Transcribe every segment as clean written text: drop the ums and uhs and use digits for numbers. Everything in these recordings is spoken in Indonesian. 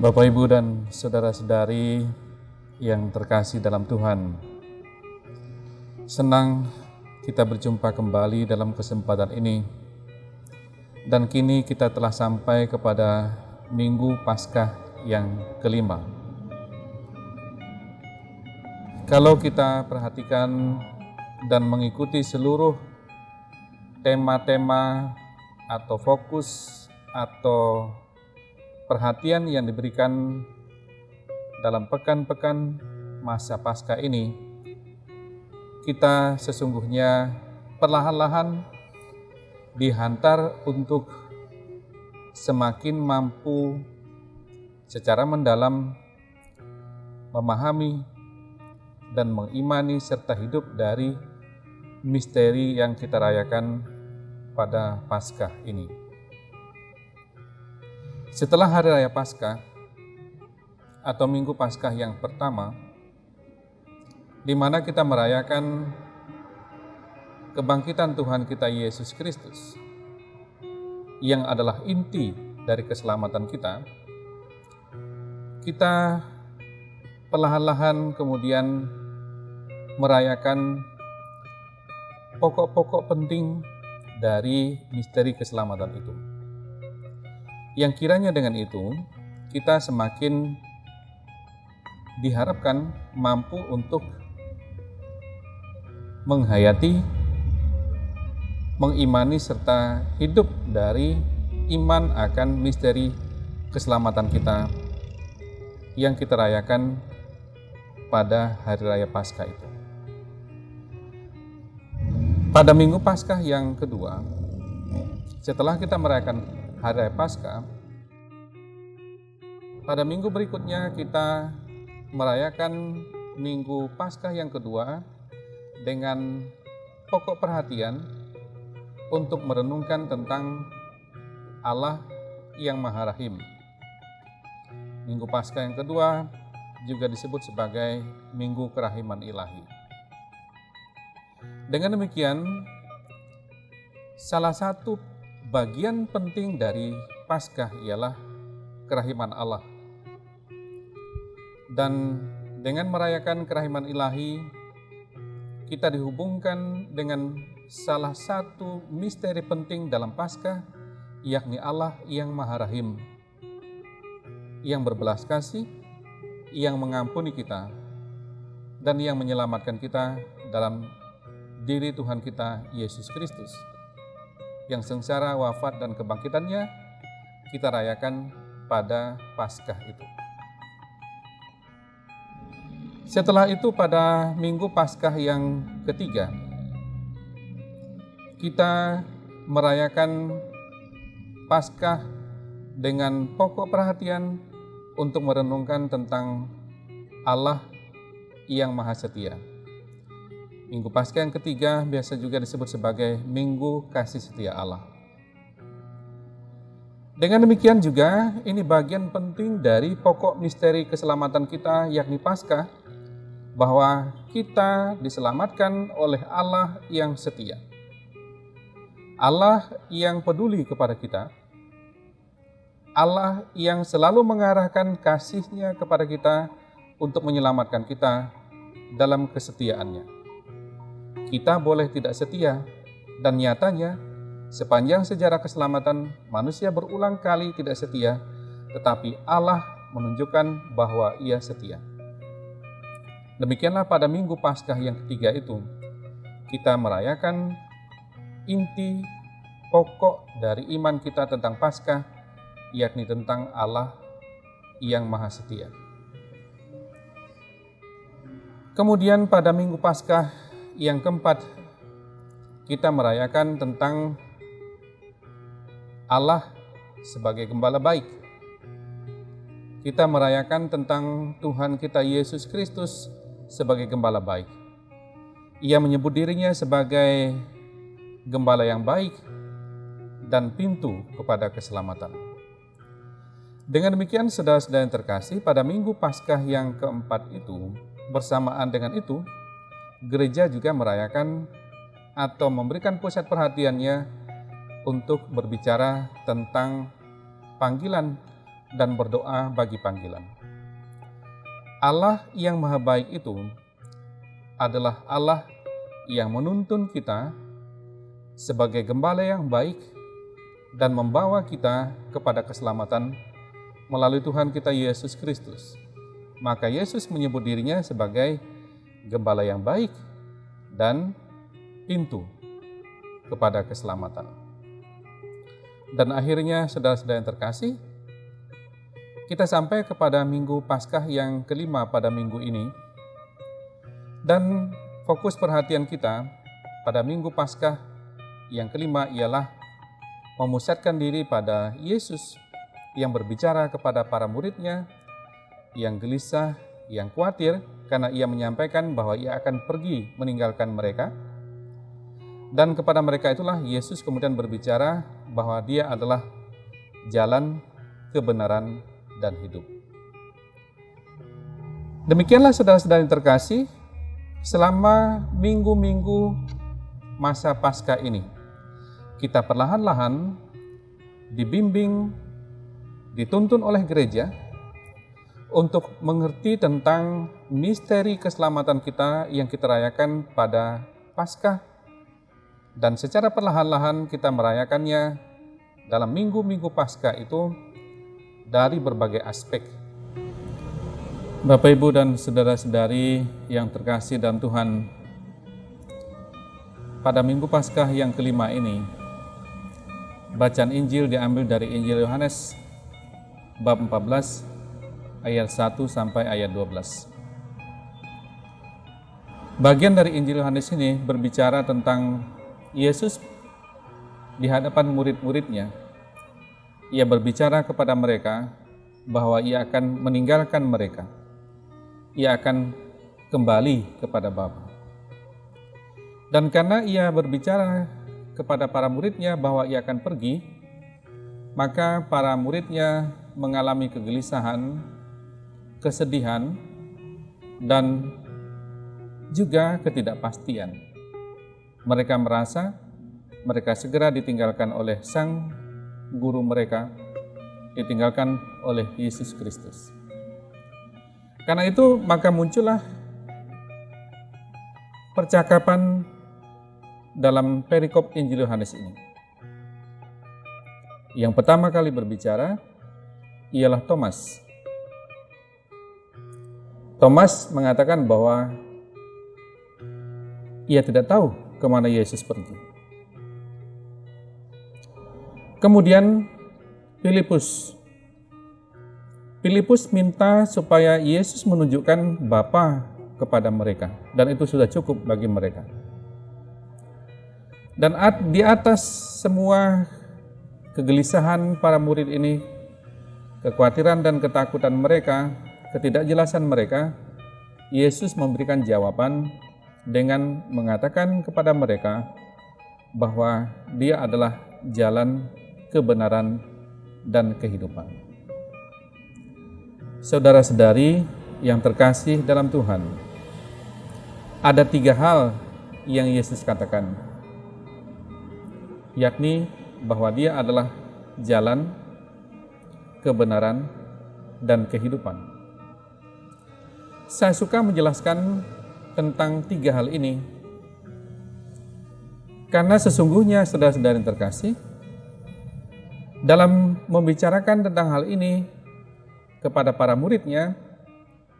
Bapak, Ibu, dan saudara-saudari yang terkasih dalam Tuhan, senang kita berjumpa kembali dalam kesempatan ini. Dan kini kita telah sampai kepada Minggu Paskah yang kelima. Kalau kita perhatikan dan mengikuti seluruh tema-tema atau fokus atau perhatian yang diberikan dalam pekan-pekan masa Paskah ini, kita sesungguhnya perlahan-lahan dihantar untuk semakin mampu secara mendalam memahami dan mengimani serta hidup dari misteri yang kita rayakan pada Paskah ini. Setelah Hari Raya Paskah atau Minggu Paskah yang pertama, di mana kita merayakan kebangkitan Tuhan kita Yesus Kristus, yang adalah inti dari keselamatan kita perlahan-lahan kemudian merayakan pokok-pokok penting dari misteri keselamatan itu. Yang kiranya dengan itu, kita semakin diharapkan mampu untuk menghayati, mengimani, serta hidup dari iman akan misteri keselamatan kita yang kita rayakan pada Hari Raya Paskah itu. Pada Minggu Paskah yang kedua, setelah kita merayakan Hari Raya Paskah, pada minggu berikutnya kita merayakan Minggu Paskah yang kedua dengan pokok perhatian untuk merenungkan tentang Allah yang Maha Rahim. Minggu Paskah yang kedua juga disebut sebagai Minggu Kerahiman Ilahi. Dengan demikian, salah satu bagian penting dari Paskah ialah kerahiman Allah. Dan dengan merayakan kerahiman ilahi, kita dihubungkan dengan salah satu misteri penting dalam Paskah, yakni Allah yang Maha Rahim, yang berbelas kasih, yang mengampuni kita, dan yang menyelamatkan kita dalam diri Tuhan kita Yesus Kristus, yang sengsara, wafat, dan kebangkitannya kita rayakan pada Paskah itu. Setelah itu pada Minggu Paskah yang ketiga, kita merayakan Paskah dengan pokok perhatian untuk merenungkan tentang Allah yang Maha Setia. Minggu Paskah yang ketiga biasa juga disebut sebagai Minggu Kasih Setia Allah. Dengan demikian juga, ini bagian penting dari pokok misteri keselamatan kita, yakni Paskah, bahwa kita diselamatkan oleh Allah yang setia. Allah yang peduli kepada kita, Allah yang selalu mengarahkan kasih-Nya kepada kita untuk menyelamatkan kita dalam kesetiaannya. Kita boleh tidak setia, dan nyatanya sepanjang sejarah keselamatan manusia berulang kali tidak setia, tetapi Allah menunjukkan bahwa Ia setia. Demikianlah pada Minggu Paskah yang ketiga itu, kita merayakan inti pokok dari iman kita tentang Paskah, yakni tentang Allah yang Maha Setia. Kemudian pada Minggu Paskah yang keempat, kita merayakan tentang Allah sebagai Gembala baik. Kita merayakan tentang Tuhan kita Yesus Kristus sebagai Gembala baik. Ia menyebut dirinya sebagai Gembala yang baik dan pintu kepada keselamatan. Dengan demikian, saudara-saudara yang terkasih, pada Minggu Paskah yang keempat itu, bersamaan dengan itu, gereja juga merayakan atau memberikan pusat perhatiannya untuk berbicara tentang panggilan dan berdoa bagi panggilan. Allah yang Maha Baik itu adalah Allah yang menuntun kita sebagai gembala yang baik dan membawa kita kepada keselamatan melalui Tuhan kita Yesus Kristus. Maka Yesus menyebut dirinya sebagai gembala yang baik dan pintu kepada keselamatan. Dan akhirnya, saudara-saudara yang terkasih, kita sampai kepada Minggu Paskah yang kelima pada minggu ini. Dan fokus perhatian kita pada Minggu Paskah yang kelima ialah memusatkan diri pada Yesus yang berbicara kepada para muridnya yang gelisah, yang khawatir karena ia menyampaikan bahwa ia akan pergi meninggalkan mereka. Dan kepada mereka itulah Yesus kemudian berbicara bahwa dia adalah jalan, kebenaran, dan hidup. Demikianlah saudara-saudara yang terkasih, selama minggu-minggu masa Paskah ini, kita perlahan-lahan dibimbing, dituntun oleh gereja untuk mengerti tentang misteri keselamatan kita yang kita rayakan pada Paskah. Dan secara perlahan-lahan kita merayakannya dalam minggu-minggu Paskah itu dari berbagai aspek. Bapak, Ibu, dan saudara-saudari yang terkasih dalam Tuhan, pada Minggu Paskah yang kelima ini, bacaan Injil diambil dari Injil Yohanes bab 14 ayat 1 sampai ayat 12. Bagian dari Injil Yohanes ini berbicara tentang Yesus di hadapan murid-muridnya. Ia berbicara kepada mereka bahwa ia akan meninggalkan mereka. Ia akan kembali kepada Bapa. Dan karena ia berbicara kepada para muridnya bahwa ia akan pergi, maka para muridnya mengalami kegelisahan, kesedihan, dan juga ketidakpastian. Mereka merasa mereka segera ditinggalkan oleh sang guru mereka, ditinggalkan oleh Yesus Kristus. Karena itu maka muncullah percakapan dalam perikop Injil Yohanes ini. Yang pertama kali berbicara ialah Thomas. Thomas mengatakan bahwa ia tidak tahu kemana Yesus pergi. Kemudian Filipus minta supaya Yesus menunjukkan Bapa kepada mereka, dan itu sudah cukup bagi mereka. Dan di atas semua kegelisahan para murid ini, kekhawatiran dan ketakutan mereka, ketidakjelasan mereka, Yesus memberikan jawaban dengan mengatakan kepada mereka bahwa dia adalah jalan, kebenaran, dan kehidupan. Saudara-saudari yang terkasih dalam Tuhan, ada 3 hal yang Yesus katakan, yakni bahwa dia adalah jalan, kebenaran, dan kehidupan. Saya suka menjelaskan tentang 3 hal ini karena sesungguhnya saudara-saudara yang terkasih, dalam membicarakan tentang hal ini kepada para muridnya,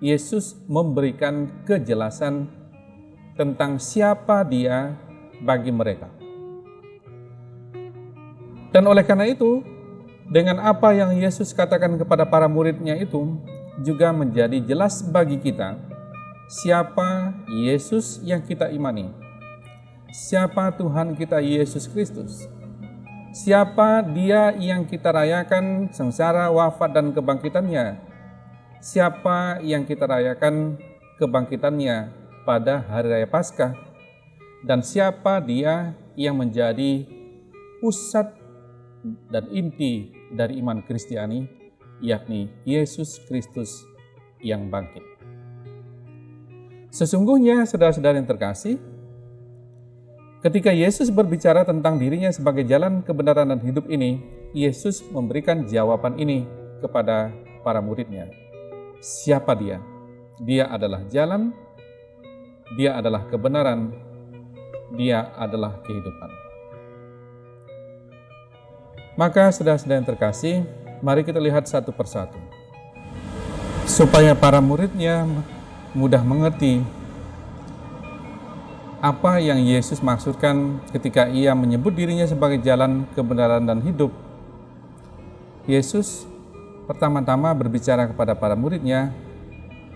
Yesus memberikan kejelasan tentang siapa dia bagi mereka. Dan oleh karena itu, dengan apa yang Yesus katakan kepada para muridnya itu juga menjadi jelas bagi kita siapa Yesus yang kita imani, siapa Tuhan kita Yesus Kristus, siapa Dia yang kita rayakan sengsara, wafat, dan kebangkitannya, siapa yang kita rayakan kebangkitannya pada hari raya Paskah, dan siapa Dia yang menjadi pusat dan inti dari iman Kristiani, yakni Yesus Kristus yang bangkit. Sesungguhnya saudara-saudara yang terkasih, ketika Yesus berbicara tentang dirinya sebagai jalan, kebenaran, dan hidup ini, Yesus memberikan jawaban ini kepada para muridnya, siapa dia? Dia adalah jalan, dia adalah kebenaran, dia adalah kehidupan. Maka saudara-saudara yang terkasih, mari kita lihat satu persatu. Supaya para muridnya mudah mengerti apa yang Yesus maksudkan ketika ia menyebut dirinya sebagai jalan, kebenaran, dan hidup. Yesus pertama-tama berbicara kepada para muridnya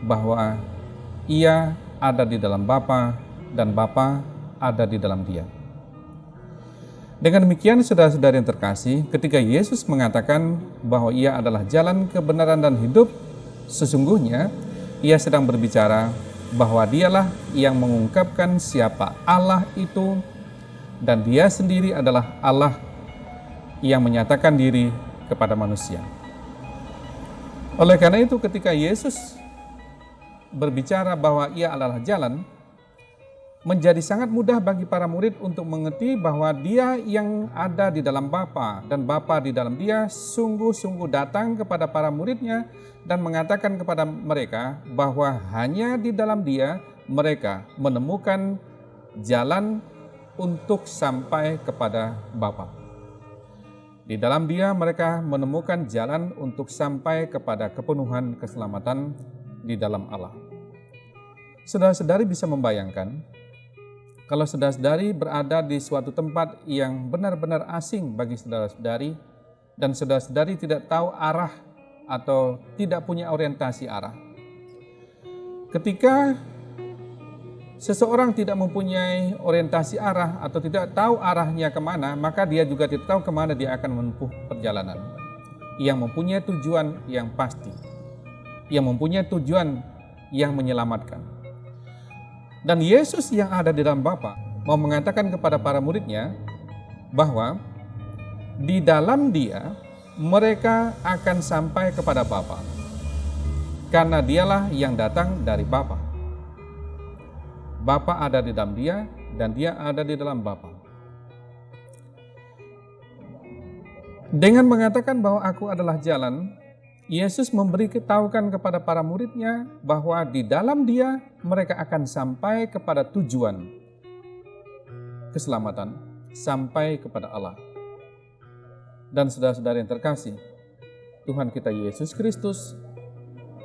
bahwa ia ada di dalam Bapa dan Bapa ada di dalam dia. Dengan demikian saudara-saudara yang terkasih, ketika Yesus mengatakan bahwa ia adalah jalan, kebenaran, dan hidup, sesungguhnya ia sedang berbicara bahwa dialah yang mengungkapkan siapa Allah itu, dan dia sendiri adalah Allah yang menyatakan diri kepada manusia. Oleh karena itu, ketika Yesus berbicara bahwa ia adalah jalan, menjadi sangat mudah bagi para murid untuk mengerti bahwa dia yang ada di dalam Bapa dan Bapa di dalam dia sungguh-sungguh datang kepada para muridnya dan mengatakan kepada mereka bahwa hanya di dalam dia mereka menemukan jalan untuk sampai kepada Bapa. Di dalam dia mereka menemukan jalan untuk sampai kepada kepenuhan keselamatan di dalam Allah. Saudara-saudari bisa membayangkan, kalau saudara-saudari berada di suatu tempat yang benar-benar asing bagi saudara-saudari, dan saudara-saudari tidak tahu arah atau tidak punya orientasi arah. Ketika seseorang tidak mempunyai orientasi arah atau tidak tahu arahnya kemana, maka dia juga tidak tahu kemana dia akan menempuh perjalanan. Yang mempunyai tujuan yang pasti, yang mempunyai tujuan yang menyelamatkan. Dan Yesus yang ada di dalam Bapa mau mengatakan kepada para muridnya bahwa di dalam dia mereka akan sampai kepada Bapa, karena dialah yang datang dari Bapa. Bapa ada di dalam dia dan dia ada di dalam Bapa. Dengan mengatakan bahwa aku adalah jalan, Yesus memberitahukan kepada para muridnya bahwa di dalam dia mereka akan sampai kepada tujuan keselamatan, sampai kepada Allah. Dan saudara-saudara yang terkasih, Tuhan kita Yesus Kristus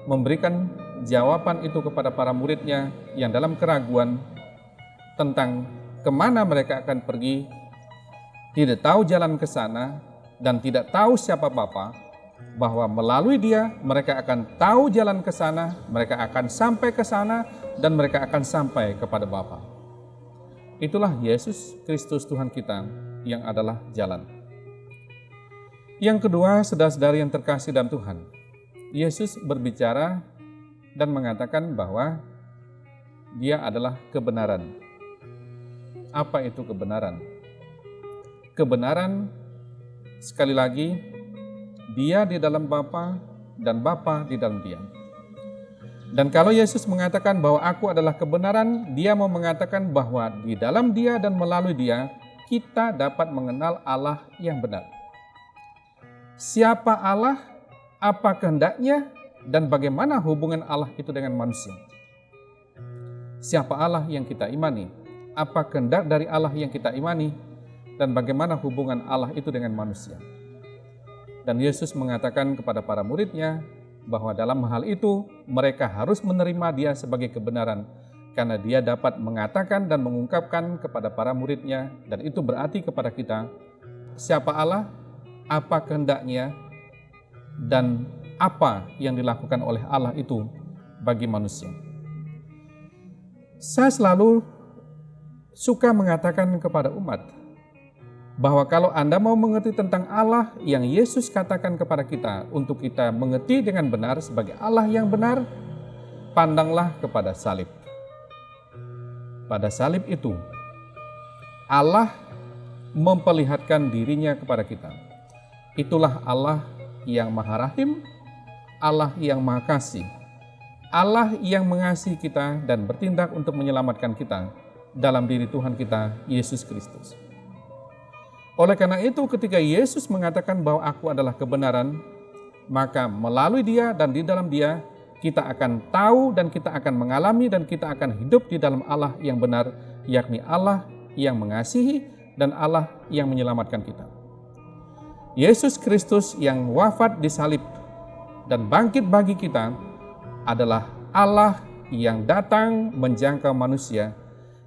memberikan jawaban itu kepada para muridnya yang dalam keraguan tentang kemana mereka akan pergi, tidak tahu jalan ke sana dan tidak tahu siapa Bapa, bahwa melalui dia mereka akan tahu jalan ke sana, mereka akan sampai ke sana, dan mereka akan sampai kepada Bapa. Itulah Yesus Kristus Tuhan kita yang adalah jalan. Yang kedua, saudara-saudari yang terkasih dalam Tuhan, Yesus berbicara dan mengatakan bahwa dia adalah kebenaran. Apa itu kebenaran? Kebenaran, sekali lagi, dia di dalam Bapa dan Bapa di dalam dia. Dan kalau Yesus mengatakan bahwa aku adalah kebenaran, dia mau mengatakan bahwa di dalam dia dan melalui dia, kita dapat mengenal Allah yang benar. Siapa Allah, apa kehendaknya, dan bagaimana hubungan Allah itu dengan manusia. Siapa Allah yang kita imani, apa kehendak dari Allah yang kita imani, dan bagaimana hubungan Allah itu dengan manusia. Dan Yesus mengatakan kepada para muridnya bahwa dalam hal itu mereka harus menerima dia sebagai kebenaran, karena dia dapat mengatakan dan mengungkapkan kepada para muridnya, dan itu berarti kepada kita, siapa Allah, apa kehendaknya, dan apa yang dilakukan oleh Allah itu bagi manusia. Saya selalu suka mengatakan kepada umat bahwa kalau Anda mau mengerti tentang Allah yang Yesus katakan kepada kita untuk kita mengerti dengan benar sebagai Allah yang benar, pandanglah kepada salib. Pada salib itu, Allah memperlihatkan dirinya kepada kita. Itulah Allah yang Maha Rahim, Allah yang Maha Kasih, Allah yang mengasihi kita dan bertindak untuk menyelamatkan kita dalam diri Tuhan kita, Yesus Kristus. Oleh karena itu, ketika Yesus mengatakan bahwa aku adalah kebenaran, maka melalui Dia dan di dalam Dia, kita akan tahu dan kita akan mengalami dan kita akan hidup di dalam Allah yang benar, yakni Allah yang mengasihi dan Allah yang menyelamatkan kita. Yesus Kristus yang wafat di salib dan bangkit bagi kita adalah Allah yang datang menjangkau manusia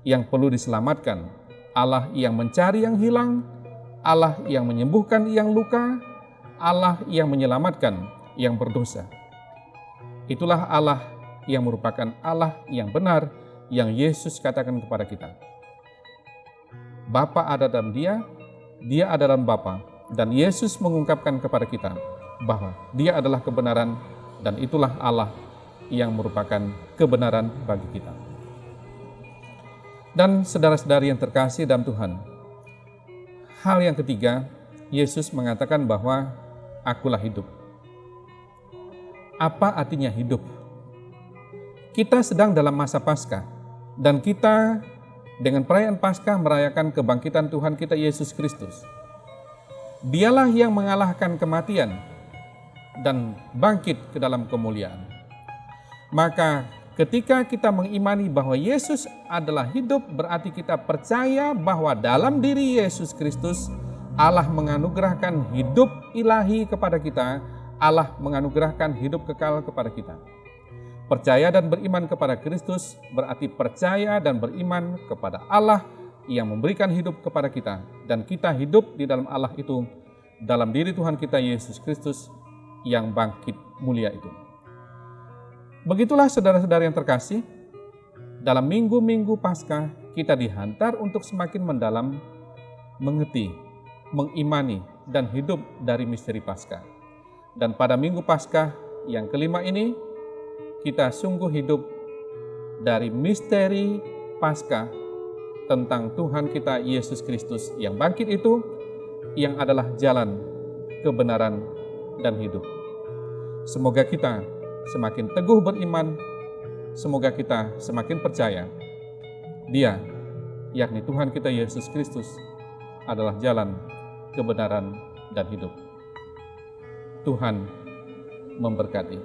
yang perlu diselamatkan, Allah yang mencari yang hilang, Allah yang menyembuhkan yang luka, Allah yang menyelamatkan yang berdosa. Itulah Allah yang merupakan Allah yang benar yang Yesus katakan kepada kita. Bapa ada dalam Dia, Dia ada dalam Bapa, dan Yesus mengungkapkan kepada kita bahwa Dia adalah kebenaran dan itulah Allah yang merupakan kebenaran bagi kita. Dan saudara-saudari yang terkasih dalam Tuhan, hal yang ketiga, Yesus mengatakan bahwa akulah hidup. Apa artinya hidup? Kita sedang dalam masa Paskah dan kita dengan perayaan Paskah merayakan kebangkitan Tuhan kita Yesus Kristus. Dialah yang mengalahkan kematian dan bangkit ke dalam kemuliaan. Maka ketika kita mengimani bahwa Yesus adalah hidup, berarti kita percaya bahwa dalam diri Yesus Kristus Allah menganugerahkan hidup ilahi kepada kita, Allah menganugerahkan hidup kekal kepada kita. Percaya dan beriman kepada Kristus berarti percaya dan beriman kepada Allah yang memberikan hidup kepada kita, dan kita hidup di dalam Allah itu, dalam diri Tuhan kita Yesus Kristus yang bangkit mulia itu. Begitulah saudara-saudara yang terkasih, dalam minggu-minggu Paskah kita dihantar untuk semakin mendalam mengerti, mengimani, dan hidup dari misteri Paskah. Dan pada minggu Paskah yang kelima ini, kita sungguh hidup dari misteri Paskah tentang Tuhan kita Yesus Kristus yang bangkit itu, yang adalah jalan, kebenaran, dan hidup. Semoga kita semakin teguh beriman, semoga kita semakin percaya Dia, yakni Tuhan kita Yesus Kristus, adalah jalan, kebenaran, dan hidup. Tuhan memberkati.